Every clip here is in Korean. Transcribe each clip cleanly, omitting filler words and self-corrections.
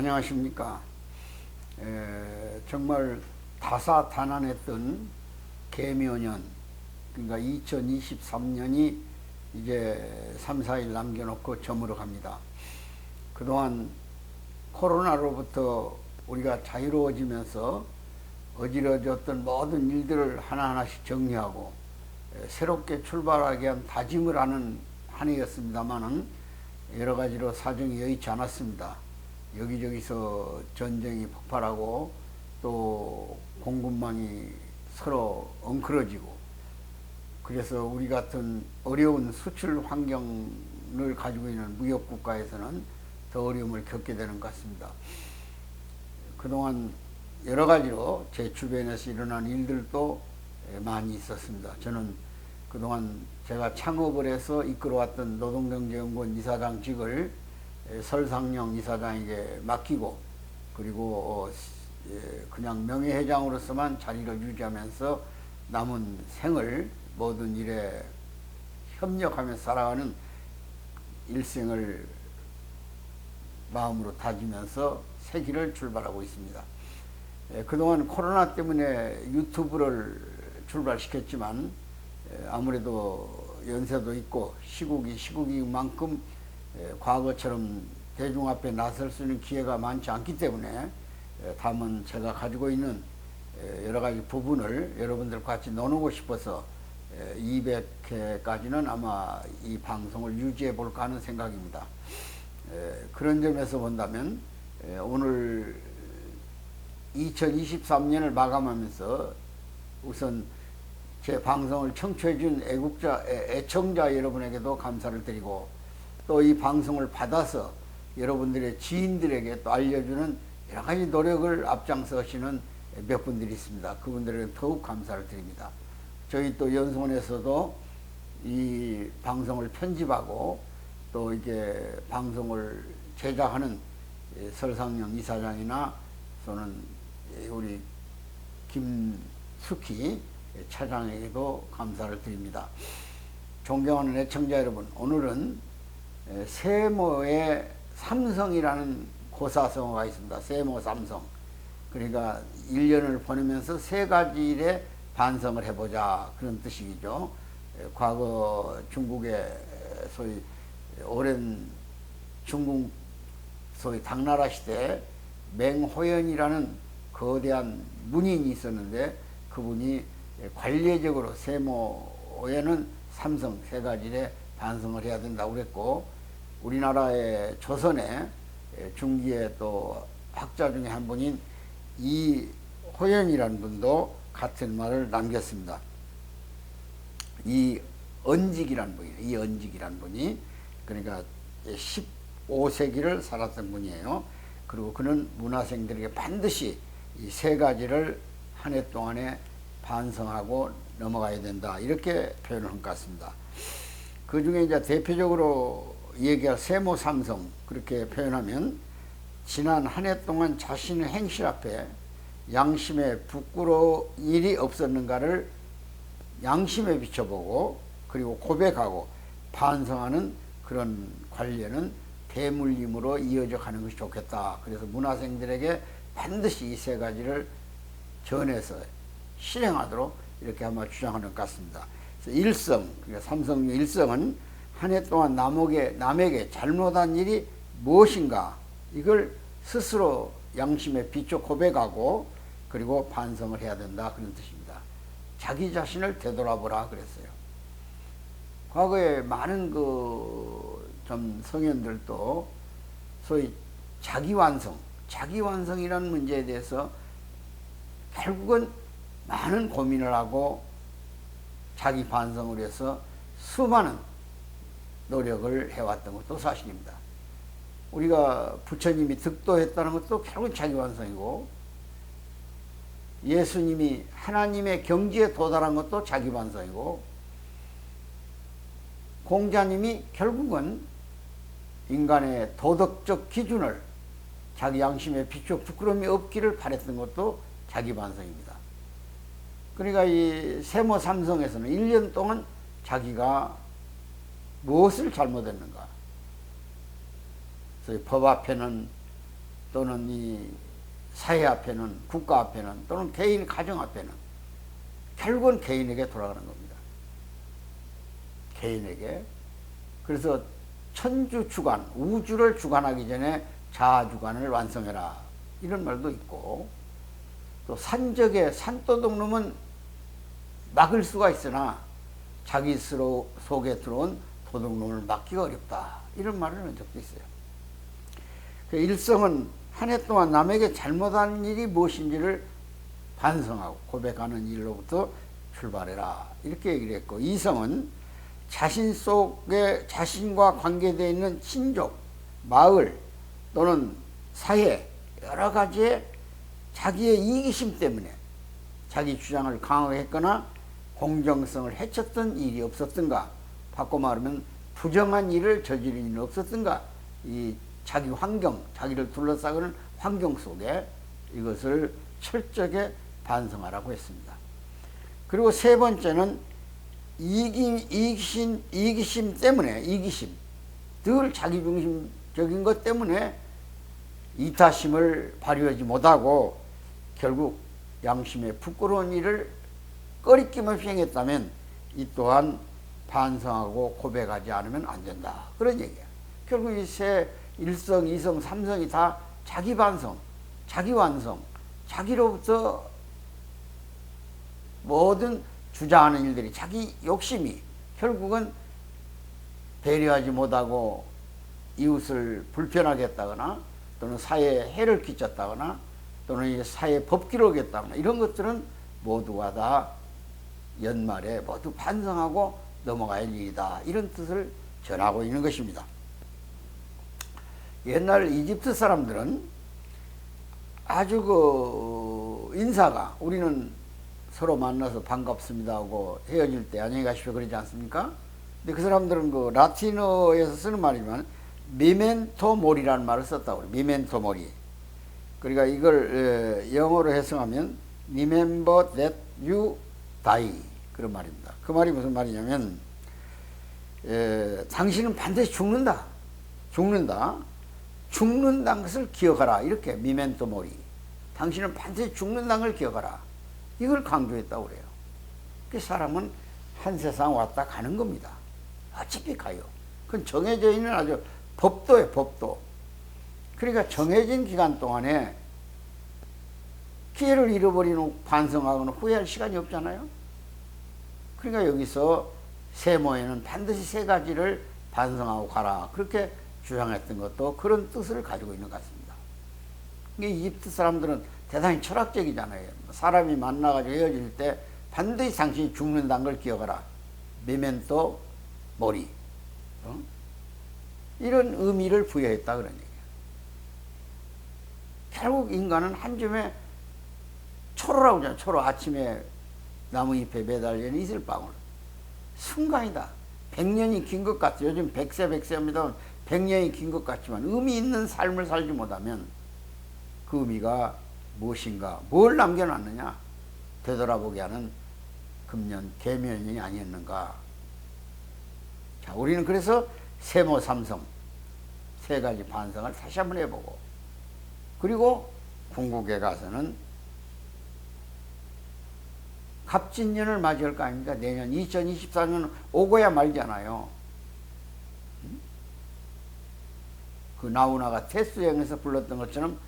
안녕하십니까. 정말 다사다난했던 개묘년, 그러니까 2023년이 이제 3, 4일 남겨놓고 저물어 갑니다. 그동안 코로나로부터 우리가 자유로워지면서 어지러졌던 모든 일들을 하나하나씩 정리하고 새롭게 출발하기 위한 다짐을 하는 한 해였습니다만은 여러 가지로 사정이 여의치 않았습니다. 여기저기서 전쟁이 폭발하고 또 공급망이 서로 엉클어지고, 그래서 우리 같은 어려운 수출 환경을 가지고 있는 무역 국가에서는 더 어려움을 겪게 되는 것 같습니다. 그동안 여러 가지로 제 주변에서 일어난 일들도 많이 있었습니다. 저는 그동안 제가 창업을 해서 이끌어왔던 노동경제연구원 이사장직을 설상영 이사장에게 맡기고, 그리고 그냥 명예회장으로서만 자리를 유지하면서 남은 생을 모든 일에 협력하며 살아가는 일생을 마음으로 다지면서 새 길을 출발하고 있습니다. 그동안 코로나 때문에 유튜브를 출발시켰지만 아무래도 연세도 있고 시국인 만큼 과거처럼 대중 앞에 나설 수 있는 기회가 많지 않기 때문에 다만 제가 가지고 있는 여러 가지 부분을 여러분들과 같이 나누고 싶어서 200회까지는 아마 이 방송을 유지해 볼까 하는 생각입니다. 그런 점에서 본다면 오늘 2023년을 마감하면서 우선 제 방송을 청취해 준 애청자 여러분에게도 감사를 드리고, 또 이 방송을 받아서 여러분들의 지인들에게 또 알려주는 여러 가지 노력을 앞장서시는 몇 분들이 있습니다. 그분들에게 더욱 감사를 드립니다. 저희 또 연수원에서도 이 방송을 편집하고 또 이게 방송을 제작하는 설상영 이사장이나 또는 우리 김숙희 차장에게도 감사를 드립니다. 존경하는 애청자 여러분, 오늘은 세모의 삼성이라는 고사성어가 있습니다. 세모 삼성. 그러니까 1년을 보내면서 세 가지 일에 반성을 해보자, 그런 뜻이죠. 과거 중국의 소위 오랜 중국 소위 당나라 시대 맹호연이라는 거대한 문인이 있었는데, 그분이 관례적으로 세모에는 삼성 세 가지 일에 반성을 해야 된다고 그랬고, 우리나라의 조선의 중기의 또 학자 중에 한 분인 이호연이라는 분도 같은 말을 남겼습니다. 이언직이라는 분이 그러니까 15세기를 살았던 분이에요. 그리고 그는 문화생들에게 반드시 이 세 가지를 한 해 동안에 반성하고 넘어가야 된다, 이렇게 표현을 한 것 같습니다. 그 중에 이제 대표적으로 얘기할 세모 삼성, 그렇게 표현하면 지난 한 해 동안 자신의 행실 앞에 양심에 부끄러울 일이 없었는가를 양심에 비춰보고, 그리고 고백하고 반성하는 그런 관례는 대물림으로 이어져 가는 것이 좋겠다. 그래서 문화생들에게 반드시 이 세 가지를 전해서 실행하도록 이렇게 아마 주장하는 것 같습니다. 그래서 일성, 그러니까 삼성 일성은 한 해 동안 남에게 잘못한 일이 무엇인가, 이걸 스스로 양심에 비춰 고백하고 그리고 반성을 해야 된다, 그런 뜻입니다. 자기 자신을 되돌아보라 그랬어요. 과거에 많은 좀 성현들도 소위 자기완성이라는 문제에 대해서 결국은 많은 고민을 하고 자기 반성을 해서 수많은 노력을 해왔던 것도 사실입니다. 우리가 부처님이 득도했다는 것도 결국 자기완성이고, 예수님이 하나님의 경지에 도달한 것도 자기완성이고, 공자님이 결국은 인간의 도덕적 기준을 자기 양심에 비춰 부끄러움이 없기를 바랬던 것도 자기반성입니다. 그러니까 이 세모 삼성에서는 1년 동안 자기가 무엇을 잘못했는가, 법 앞에는 또는 이 사회 앞에는, 국가 앞에는, 또는 개인 가정 앞에는 결국은 개인에게 돌아가는 겁니다. 개인에게. 그래서 천주 주관, 우주를 주관하기 전에 자아주관을 완성해라, 이런 말도 있고, 또 산적의 산도둑놈은 막을 수가 있으나 자기 스스로 속에 들어온 도둑놈을 막기가 어렵다, 이런 말을 한 적도 있어요. 일성은 한 해 동안 남에게 잘못한 일이 무엇인지를 반성하고 고백하는 일로부터 출발해라, 이렇게 얘기를 했고, 이성은 자신 속에 자신과 관계되어 있는 친족, 마을 또는 사회 여러 가지의 자기의 이기심 때문에 자기 주장을 강하게 했거나 공정성을 해쳤던 일이 없었던가, 바꿔 말하면 부정한 일을 저지른 일은 없었던가, 이 자기 환경, 자기를 둘러싸고는 환경 속에 이것을 철저하게 반성하라고 했습니다. 그리고 세 번째는 이기심 때문에, 늘 자기중심적인 것 때문에 이타심을 발휘하지 못하고 결국 양심에 부끄러운 일을 꺼리낌없이 행했다면 이 또한 반성하고 고백하지 않으면 안 된다, 그런 얘기야. 결국 이 세 일성, 이성, 삼성이 다 자기 반성, 자기 완성, 자기로부터 모든 주장하는 일들이, 자기 욕심이 결국은 배려하지 못하고 이웃을 불편하게 했다거나, 또는 사회에 해를 끼쳤다거나, 또는 사회 법규를 어겼다거나, 이런 것들은 모두가 다 연말에 모두 반성하고 넘어가야 할 일이다, 이런 뜻을 전하고 있는 것입니다. 옛날 이집트 사람들은 아주 인사가, 우리는 서로 만나서 반갑습니다 하고 헤어질 때 안녕히 가십시오 그러지 않습니까? 근데 그 사람들은 라틴어에서 쓰는 말이지만 미멘토 모리라는 말을 썼다고 그래요. 미멘토 모리. 그러니까 이걸 영어로 해석하면 remember that you die, 그런 말입니다. 그 말이 무슨 말이냐면 당신은 반드시 죽는다는 것을 기억하라, 이렇게 미멘토 모리. 당신은 반드시 죽는다는 걸 기억하라, 이걸 강조했다고 그래요. 그 사람은 한 세상 왔다 가는 겁니다. 어차피 가요. 그건 정해져 있는 아주 법도예요, 법도. 그러니까 정해진 기간 동안에 기회를 잃어버리는, 반성하거나 후회할 시간이 없잖아요. 그러니까 여기서 세모에는 반드시 세 가지를 반성하고 가라, 그렇게 주장했던 것도 그런 뜻을 가지고 있는 것 같습니다. 이집트 사람들은 대단히 철학적이잖아요. 사람이 만나가지고 헤어질 때 반드시 당신이 죽는다는 걸 기억하라, 메멘토 모리, 이런 의미를 부여했다, 그런 얘기예요. 결국 인간은 한 줌의 초로라고 하잖아요. 초로, 아침에 나무잎에 매달려 있는 이슬방울, 순간이다. 100년이 긴 것 같아요. 요즘 100세 합니다. 100년이 긴 것 같지만 의미 있는 삶을 살지 못하면 그 의미가 무엇인가, 뭘 남겨놨느냐, 되돌아보게 하는 금년 계면이 아니었는가. 자, 우리는 그래서 세모 삼성 세 가지 반성을 다시 한번 해보고, 그리고 궁극에 가서는 갑진년을 맞이할 거 아닙니까? 내년 2024년 오고야 말잖아요. 그 나훈아가 태수여행에서 불렀던 것처럼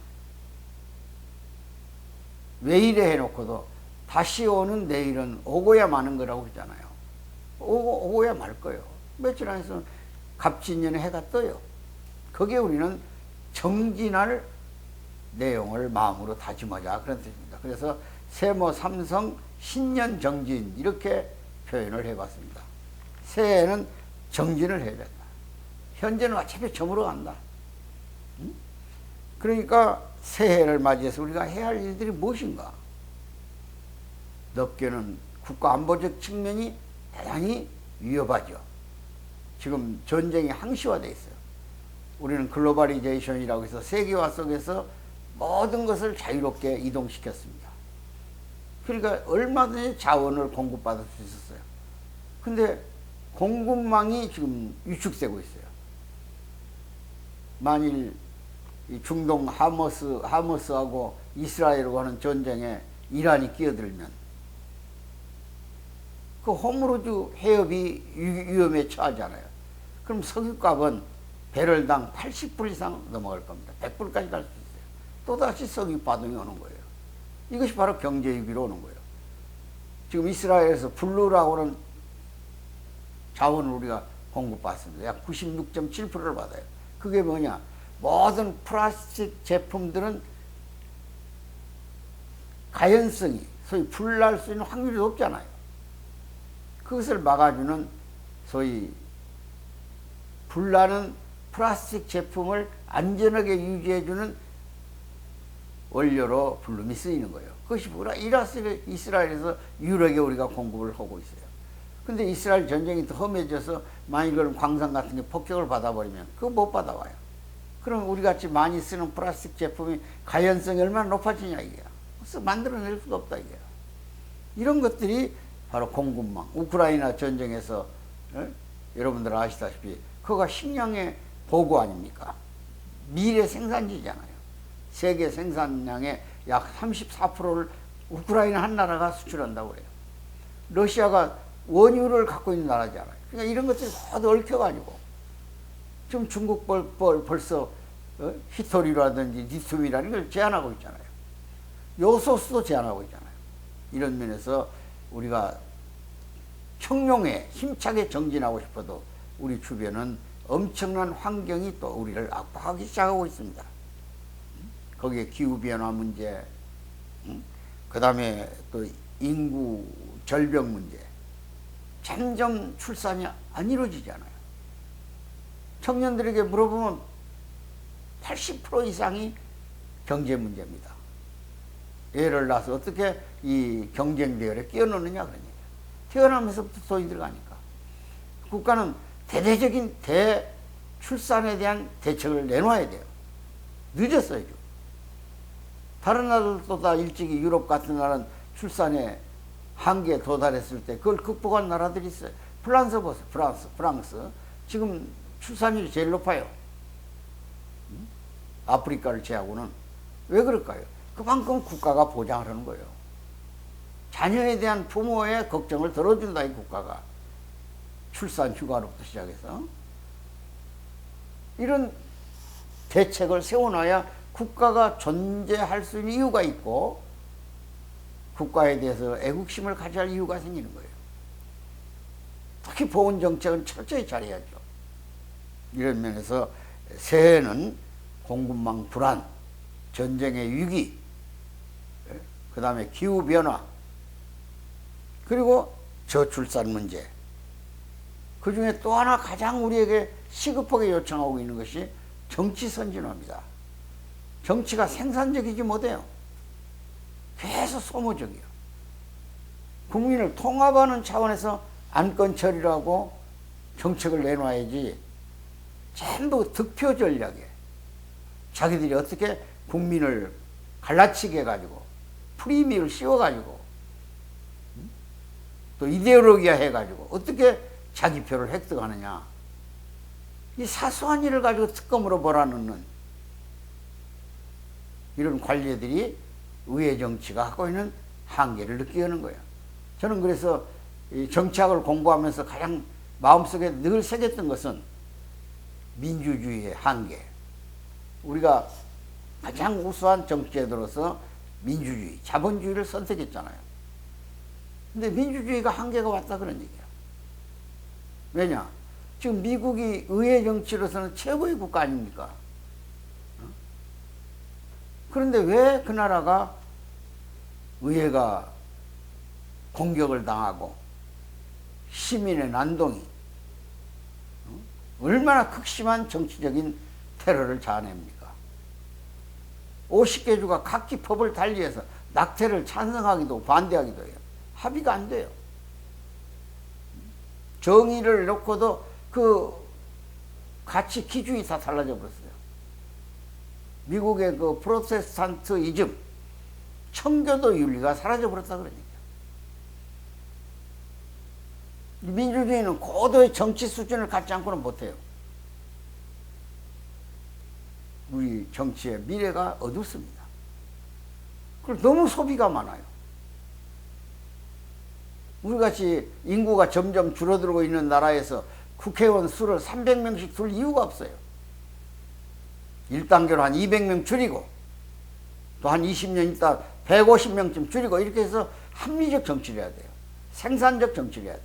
왜 이래 해놓고도 다시 오는 내일은 오고야 마는 거라고 했잖아요. 오고야 말 거예요. 며칠 안에서 갑진년에 해가 떠요. 거기에 우리는 정진할 내용을 마음으로 다짐하자, 그런 뜻입니다. 그래서 세모 삼성 신년 정진, 이렇게 표현을 해봤습니다. 새해에는 정진을 해야 된다. 현재는 어차피 저물어 간다. 그러니까 새해를 맞이해서 우리가 해야 할 일들이 무엇인가? 넓게는 국가 안보적 측면이 대단히 위협하죠. 지금 전쟁이 항시화되어 있어요. 우리는 글로벌리제이션이라고 해서 세계화 속에서 모든 것을 자유롭게 이동시켰습니다. 그러니까 얼마든지 자원을 공급받을 수 있었어요. 근데 공급망이 지금 위축되고 있어요. 만일 이 중동 하머스하고 이스라엘하고 하는 전쟁에 이란이 끼어들면 그 호르무즈 해협이 위험에 처하잖아요. 그럼 석유값은 배럴당 80불 이상 넘어갈 겁니다. 100불까지 갈 수 있어요. 또다시 석유 파동이 오는 거예요. 이것이 바로 경제 위기로 오는 거예요. 지금 이스라엘에서 블루라고 하는 자원을 우리가 공급받습니다. 약 96.7%를 받아요. 그게 뭐냐? 모든 플라스틱 제품들은 가연성이, 소위 불날 수 있는 확률이 높잖아요. 그것을 막아주는 소위 불나는 플라스틱 제품을 안전하게 유지해주는 원료로 블룸이 쓰이는 거예요. 그것이 이스라엘에서 유력에 우리가 공급을 하고 있어요. 근데 이스라엘 전쟁이 더 험해져서 만일 그런 광산 같은 게 폭격을 받아버리면 그거 못 받아와요. 그럼 우리 같이 많이 쓰는 플라스틱 제품이 가연성이 얼마나 높아지냐 이게야. 그래서 만들어낼 수가 없다 이게야. 이런 것들이 바로 공급망. 우크라이나 전쟁에서 여러분들 아시다시피 그거가 식량의 보고 아닙니까? 미래 생산지잖아요. 세계 생산량의 약 34%를 우크라이나 한 나라가 수출한다고 그래요. 러시아가 원유를 갖고 있는 나라잖아요. 그러니까 이런 것들이 모두 얽혀가지고 지금 중국 벌써 히토리라든지 리튬이라는 걸 제한하고 있잖아요. 요소수도 제한하고 있잖아요. 이런 면에서 우리가 청룡에 힘차게 정진하고 싶어도 우리 주변은 엄청난 환경이 또 우리를 압박하기 시작하고 있습니다. 거기에 기후변화 문제, 그 다음에 또 인구 절벽 문제, 점점 출산이 안 이루어지잖아요. 청년들에게 물어보면 80% 이상이 경제 문제입니다. 애를 낳아서 어떻게 이 경쟁 대열에 끼어넣느냐 그런 얘기예요. 태어나면서부터 돈이 들어가니까. 국가는 대대적인 대출산에 대한 대책을 내놔야 돼요. 늦었어요. 지금. 다른 나라들도 다 일찍이 유럽 같은 나라는 출산에 한계에 도달했을 때 그걸 극복한 나라들이 있어요. 프랑스 보세요. 프랑스. 지금 출산율이 제일 높아요. 아프리카를 제하고는. 왜 그럴까요? 그만큼 국가가 보장을 하는 거예요. 자녀에 대한 부모의 걱정을 덜어준다, 이 국가가. 출산 휴가로부터 시작해서. 이런 대책을 세워놔야 국가가 존재할 수 있는 이유가 있고, 국가에 대해서 애국심을 가져야 할 이유가 생기는 거예요. 특히 보건 정책은 철저히 잘해야죠. 이런 면에서 새해는 공급망 불안, 전쟁의 위기, 그 다음에 기후변화, 그리고 저출산 문제. 그 중에 또 하나 가장 우리에게 시급하게 요청하고 있는 것이 정치 선진화입니다. 정치가 생산적이지 못해요. 계속 소모적이에요. 국민을 통합하는 차원에서 안건 처리라고 정책을 내놔야지 전부 득표 전략에 자기들이 어떻게 국민을 갈라치게 해가지고 프리미를 씌워가지고 또 이데올로기화 해가지고 어떻게 자기 표를 획득하느냐. 이 사소한 일을 가지고 특검으로 몰아넣는 이런 관리들이 의회 정치가 하고 있는 한계를 느끼게 하는 거예요. 저는 그래서 이 정치학을 공부하면서 가장 마음속에 늘 새겼던 것은 민주주의의 한계. 우리가 가장 우수한 정치제도로서 민주주의, 자본주의를 선택했잖아요. 근데 민주주의가 한계가 왔다 그런 얘기야. 왜냐? 지금 미국이 의회 정치로서는 최고의 국가 아닙니까? 그런데 왜 그 나라가 의회가 공격을 당하고 시민의 난동이 얼마나 극심한 정치적인 테러를 자아냅니까? 50개 주가 각기 법을 달리해서 낙태를 찬성하기도 반대하기도 해요. 합의가 안 돼요. 정의를 놓고도 그 가치 기준이 다 달라져 버렸어요. 미국의 그 프로테스탄트이즘, 청교도 윤리가 사라져 버렸다 그러니까. 민주주의는 고도의 정치 수준을 갖지 않고는 못해요. 우리 정치의 미래가 어둡습니다. 그리고 너무 소비가 많아요. 우리같이 인구가 점점 줄어들고 있는 나라에서 국회의원 수를 300명씩 줄 이유가 없어요. 1단계로 한 200명 줄이고 또 한 20년 있다 150명쯤 줄이고 이렇게 해서 합리적 정치를 해야 돼요. 생산적 정치를 해야 돼요.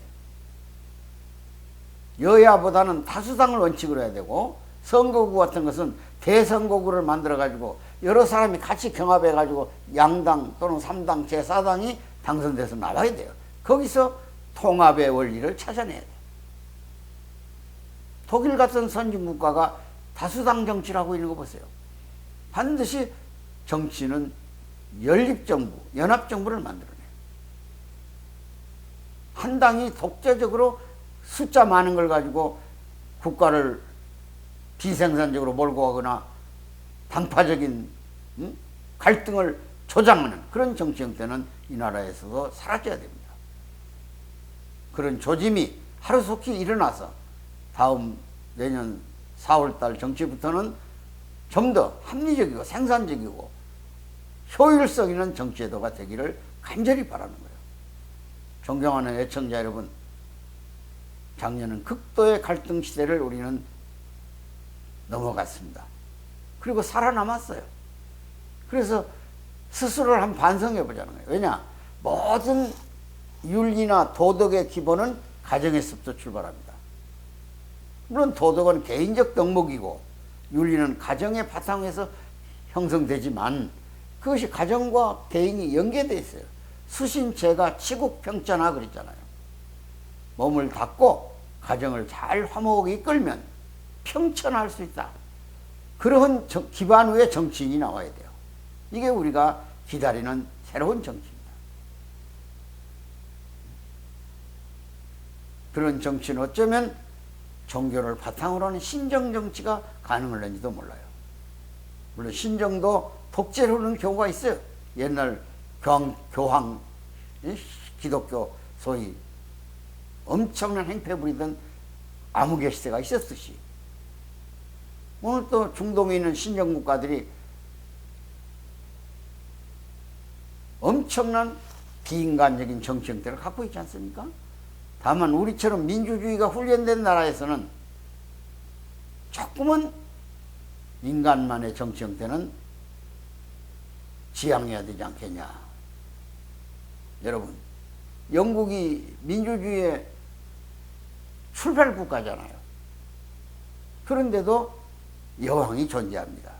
여야보다는 다수당을 원칙으로 해야 되고, 선거구 같은 것은 대선거구를 만들어 가지고 여러 사람이 같이 경합해 가지고 양당 또는 3당 제4당이 당선돼서 나와야 돼요. 거기서 통합의 원리를 찾아내야 돼요. 독일 같은 선진국가가 다수당 정치를 하고 있는 거 보세요. 반드시 정치는 연립정부, 연합정부를 만들어내요. 한 당이 독재적으로 숫자 많은 걸 가지고 국가를 비생산적으로 몰고 가거나 당파적인 갈등을 조장하는 그런 정치 형태는 이 나라에서도 사라져야 됩니다. 그런 조짐이 하루속히 일어나서 다음 내년 4월달 정치부터는 좀 더 합리적이고 생산적이고 효율성 있는 정치제도가 되기를 간절히 바라는 거예요. 존경하는 애청자 여러분, 작년은 극도의 갈등 시대를 우리는 넘어갔습니다. 그리고 살아남았어요. 그래서 스스로를 한번 반성해 보자는 거예요. 왜냐? 모든 윤리나 도덕의 기본은 가정에서부터 출발합니다. 물론 도덕은 개인적 덕목이고 윤리는 가정의 바탕에서 형성되지만 그것이 가정과 개인이 연계되어 있어요. 수신제가 치국평천하 그랬잖아요. 몸을 닦고 가정을 잘 화목하게 이끌면 평천할 수 있다. 그러한 기반 위에 정치인이 나와야 돼요. 이게 우리가 기다리는 새로운 정치입니다. 그런 정치는 어쩌면 종교를 바탕으로 하는 신정정치가 가능할는지도 몰라요. 물론 신정도 독재로 하는 경우가 있어요. 옛날 교황, 기독교 소위 엄청난 행패 부리던 암흑의 시대가 있었듯이 오늘 또 중동에 있는 신정국가들이 엄청난 비인간적인 정치 형태를 갖고 있지 않습니까? 다만 우리처럼 민주주의가 훈련된 나라에서는 조금은 인간만의 정치 형태는 지향해야 되지 않겠냐. 여러분, 영국이 민주주의의 출발 국가잖아요. 그런데도 여왕이 존재합니다.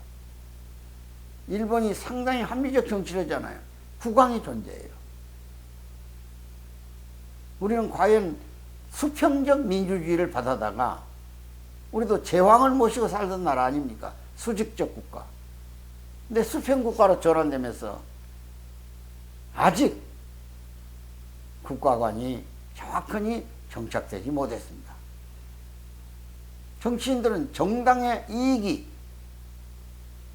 일본이 상당히 합리적 정치를 하잖아요. 국왕이 존재해요. 우리는 과연 수평적 민주주의를 받아다가 우리도 제왕을 모시고 살던 나라 아닙니까? 수직적 국가. 근데 수평국가로 전환되면서 아직 국가관이 정확하니 정착되지 못했습니다. 정치인들은 정당의 이익이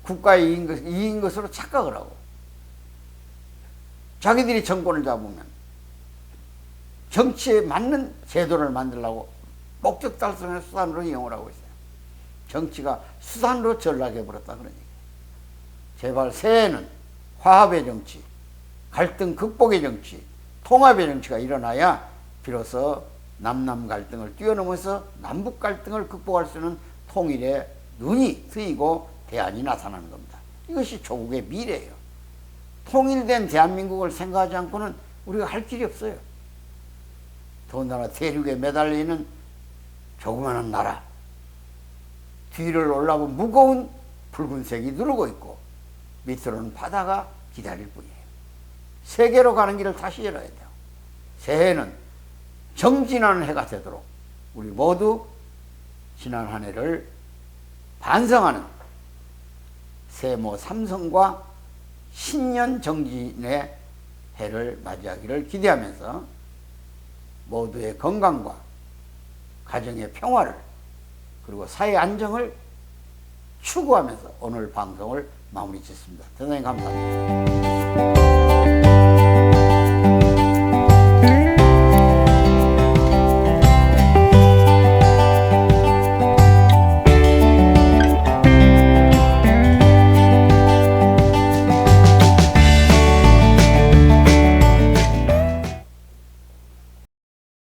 국가의 이익인 것으로 착각을 하고 자기들이 정권을 잡으면 정치에 맞는 제도를 만들려고 목적 달성의 수단으로 이용을 하고 있어요. 정치가 수단으로 전락해버렸다 그런 얘기예요. 제발 새해에는 화합의 정치, 갈등 극복의 정치, 통합의 정치가 일어나야 비로소 남남 갈등을 뛰어넘어서 남북 갈등을 극복할 수 있는 통일의 눈이 트이고 대안이 나타나는 겁니다. 이것이 조국의 미래예요. 통일된 대한민국을 생각하지 않고는 우리가 할 길이 없어요. 더군다나 대륙에 매달려 있는 조그마한 나라, 뒤를 올라보면 무거운 붉은색이 누르고 있고 밑으로는 바다가 기다릴 뿐이에요. 세계로 가는 길을 다시 열어야 돼요. 새해는 정진하는 해가 되도록 우리 모두 지난 한 해를 반성하는 세모 삼성과 신년 정진의 해를 맞이하기를 기대하면서 모두의 건강과 가정의 평화를 그리고 사회 안정을 추구하면서 오늘 방송을 마무리 짓습니다. 대단히 감사합니다.